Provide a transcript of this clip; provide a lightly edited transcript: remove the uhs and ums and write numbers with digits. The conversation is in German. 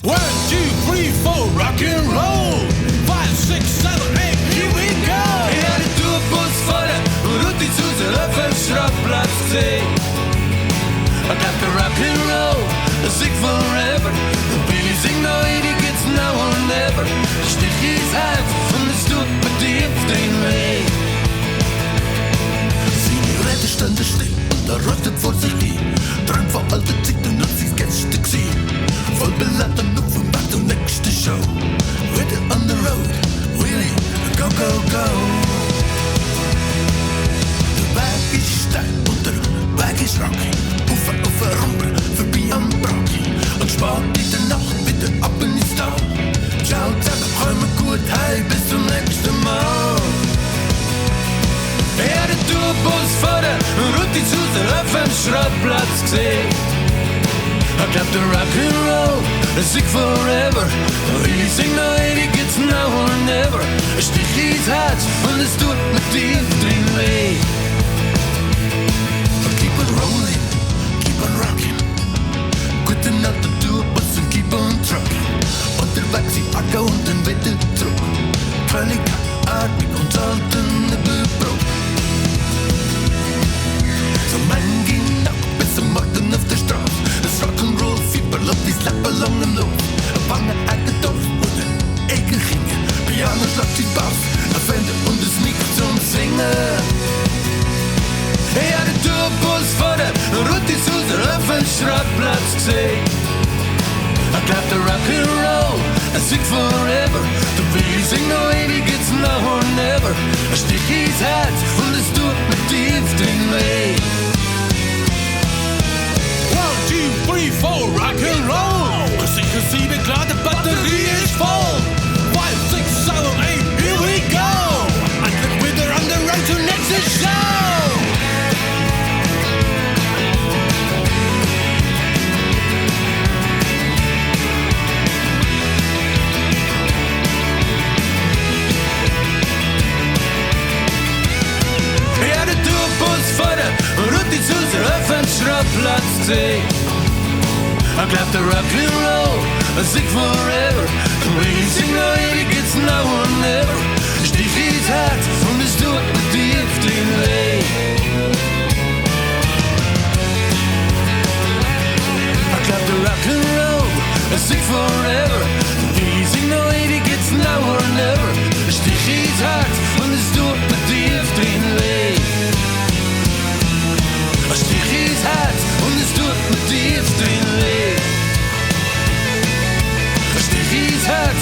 One, two, three, four, rock and roll. 5, 6, 7, 8, here we go. Ja, de tourbus voller und die Zuse auf dem Schrottplatz C. I got the rock and roll, I sing forever. Billy sing no, die geht's now or never. Stich is hart und es tut mit dir auf den Weg. Zigarette stand still und er röstet vor sich hin. Träumt vor alte Zeiten und sie's Gäste gesehen. Voll beladen auf dem Bad und nächste Show. We're on the road, really, go, go, go. Der Berg ist steil und der Berg ist rocky. Auf der Rumpel, vorbei am Brocki. Und spart in der Nacht wieder ab in die Stau. Ciao, zusammen, räumen gut heim, bis zum nächsten Mal. Ja, der Tourbus vorder und die Zuse auf dem Schrottplatz gesehen. I got the rock and roll, I sing forever. Really sing no, die geht's now or never. Ein Stich ins Herz und es tut mit dir drin weh. Keep on rolling, keep on rocking. Gute Nacht, der Tourbus und keep on trucking. Unterwegs die Acker und dann wieder zurück. Völlig atmig und selten Nebelbruch. So man ging ab bis zum Morgen auf der Straße. Das Rock'n'Roll-Fieber läuft wie Slap-Ballon im Luft. Wangen eingedorft und ein Ekel gingen. Piano schlagt die Bass, ein Fender und das Mikro zum Singen. Ja, der Tourbus vorder und die Zuse auf den Schrottplatz gesehen. I got the Rock'n'Roll, I sing forever. The Billy sing no, die geht's now or never. Ein Stich ins Herz und es tut mit tief drin weh. 1, 2, 3, 4, rock and roll. Sicher 7, klar, die Batterie ist voll. 5, 6, 7, 8, here we go. And we're on the road to next show. Ja, der Tourbus vorder und die Zuse auf den Schrottplatz C. I got the rock and roll, I sing forever. Really sing no, die geht's now or never. Stich ins Herz und es tut mit dir den weh. I got the rock and roll, I sing forever. Really sing no, die geht's now or never. Stich ins Herz und es tut mit dir den weh. Stich ins Herz und es tut mit dir den weh. Stich ins Herz